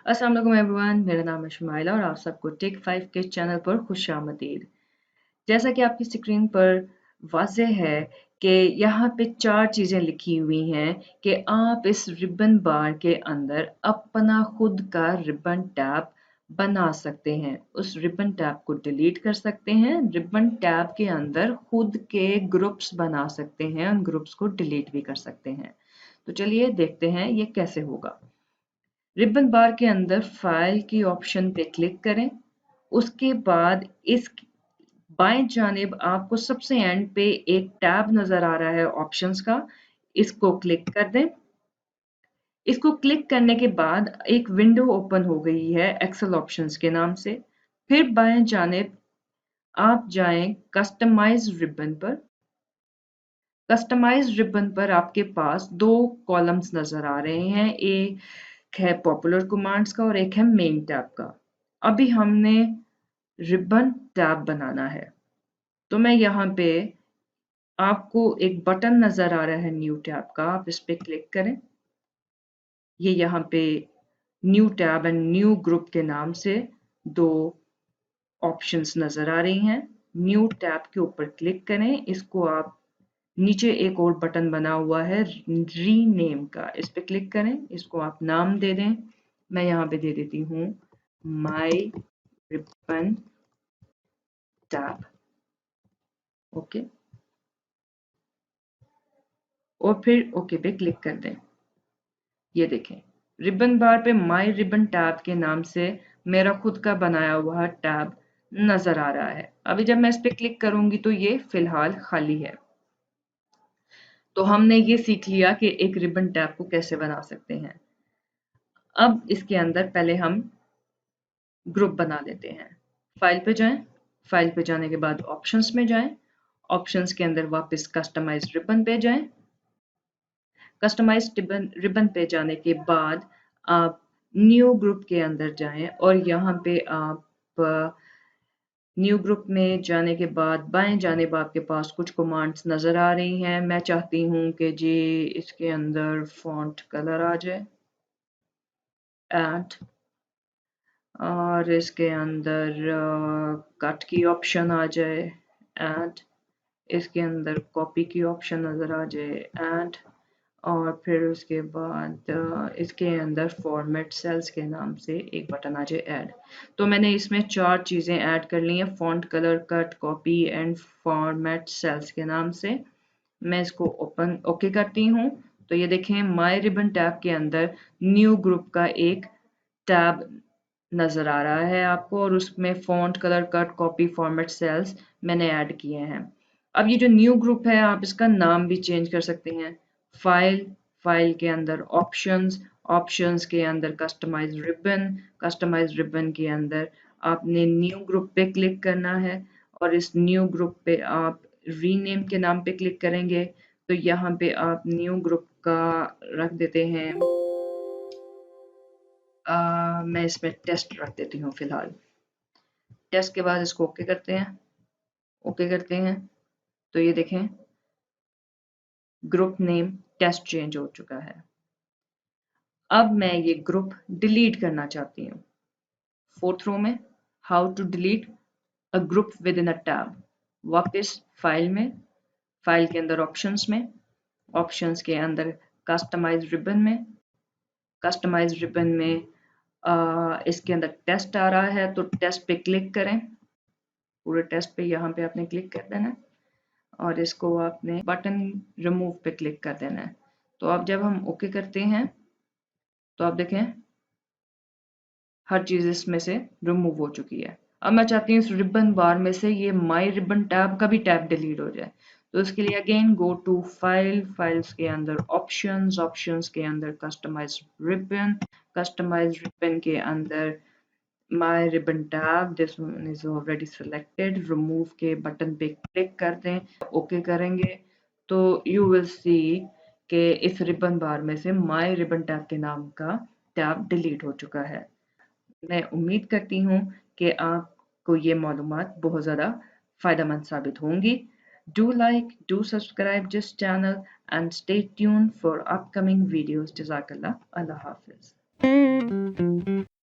अस्सलाम वालेकुम एवरीवन, मेरा नाम है शुमाइला और आप सबको टेक 5 के चैनल पर खुशामदीद। जैसा कि आपकी स्क्रीन पर वाज़ेह है कि यहाँ पे 4 चीज़ें लिखी हुई हैं कि आप इस रिबन बार के अंदर अपना खुद का रिबन टैब बना सकते हैं। उस रिबन टैब को डिलीट कर सकते हैं। रिबन टैब के अंदर खुद के ग्रुप्स बना सकते हैं, उन ग्रुप्स को डिलीट भी कर सकते हैं। तो चलिए देखते हैं ये कैसे होगा। रिबन बार के अंदर फाइल की ऑप्शन पे क्लिक करें। उसके बाद इस बाएं जानिब आपको सबसे एंड पे एक टैब नजर आ रहा है ऑप्शंस का, इसको क्लिक कर दें। इसको क्लिक करने के बाद एक विंडो ओपन हो गई है एक्सेल ऑप्शंस के नाम से। फिर बाएं जानिब आप जाएं कस्टमाइज रिबन पर। कस्टमाइज रिबन पर आपके पास दो कॉलम्स नजर आ रहे हैं, एक है पॉपुलर कमांड्स का और एक है मेन टैब का। अभी हमने रिबन टैब बनाना है, तो मैं यहाँ पे आपको एक बटन नजर आ रहा है न्यू टैब का, आप इस पे क्लिक करें। ये यहाँ पे new tab and new group के नाम से दो ऑप्शंस नजर आ रही हैं। न्यू टैब के ऊपर क्लिक करें। इसको आप नीचे एक और बटन बना हुआ है रीनेम का, इस पे क्लिक करें। इसको आप नाम दे दें। मैं यहाँ पे दे देती हूँ माई रिबन टैब। ओके, और फिर ओके पे क्लिक कर दें। ये देखें, रिबन बार पे माई रिबन टैब के नाम से मेरा खुद का बनाया हुआ टैब नजर आ रहा है। अभी जब मैं इस पे क्लिक करूंगी तो ये फिलहाल खाली है। तो हमने ये सीख लिया कि एक रिबन टैब को कैसे बना सकते हैं। अब इसके अंदर पहले हम ग्रुप बना लेते हैं। फाइल पे जाएं, फाइल पे जाने के बाद ऑप्शंस में जाएं, ऑप्शंस के अंदर वापस कस्टमाइज रिबन पे जाएं। कस्टमाइज रिबन पे जाने के बाद आप न्यू ग्रुप के अंदर जाएं और यहाँ पे आप न्यू ग्रुप में जाने के बाद बाएं जानिब आपके पास कुछ कमांड्स नज़र आ रही हैं। मैं चाहती हूँ कि जी इसके अंदर फॉन्ट कलर आ जाए, ऐड, और इसके अंदर कट की ऑप्शन आ जाए, ऐड, इसके अंदर कॉपी की ऑप्शन नज़र आ जाए, ऐड, और फिर उसके बाद इसके अंदर फॉर्मेट सेल्स के नाम से एक बटन आ जाए, ऐड। तो मैंने इसमें 4 चीज़ें ऐड कर ली हैं, font colour, cut, copy and format cells के नाम से। मैं इसको ओपन ओके करती हूँ। तो ये देखें माई रिबन टैब के अंदर न्यू ग्रुप का एक टैब नज़र आ रहा है आपको, और उसमें font colour, cut, copy, format cells मैंने ऐड किए हैं। अब ये जो न्यू ग्रुप है आप इसका नाम भी चेंज कर सकते हैं। फाइल, फाइल के अंदर ऑप्शंस, ऑप्शंस के अंदर कस्टमाइज रिबन, कस्टमाइज रिबन के अंदर आपने न्यू ग्रुप पे क्लिक करना है और इस न्यू ग्रुप पे आप रीनेम के नाम पे क्लिक करेंगे। तो यहाँ पे आप न्यू ग्रुप का रख देते हैं, मैं इसमें टेस्ट रख देती हूँ फिलहाल। टेस्ट के बाद इसको ओके करते हैं, ओके करते हैं। तो ये देखें ग्रुप नेम टेस्ट चेंज हो चुका है। अब मैं ये ग्रुप डिलीट करना चाहती हूँ। 4th रो में how to delete a group within a अ टैब। वापस फाइल में, फाइल के अंदर ऑप्शंस में, ऑप्शंस के अंदर कस्टमाइज रिबन में, कस्टमाइज रिबन में इसके अंदर टेस्ट आ रहा है तो टेस्ट पे क्लिक करें। पूरे टेस्ट पे यहाँ पे आपने क्लिक कर देना है और इसको आपने बटन रिमूव पे क्लिक कर देना है। तो अब जब हम ओके करते हैं तो आप देखें हर चीज़ इसमें से रिमूव हो चुकी है। अब मैं चाहती हूँ इस रिबन बार में से ये माई रिबन टैब का भी टैब डिलीट हो जाए। तो इसके लिए again go to file, files के अंदर ऑप्शंस, ऑप्शंस के अंदर कस्टमाइज रिबन, कस्टमाइज रिबन के अंदर my ribbon tab, this one is already selected. Remove के बटन पे क्लिक कर दें, ओके करेंगे तो यू विल सी कि इस रिबन बार में से माई रिबन टैब के नाम का टैब डिलीट हो चुका है। मैं उम्मीद करती हूँ कि आपको ये मालूमात बहुत ज़्यादा फ़ायदेमंद साबित होंगी। Do like, do subscribe this channel and stay tuned for upcoming videos. Jazakallah. Allah Hafiz.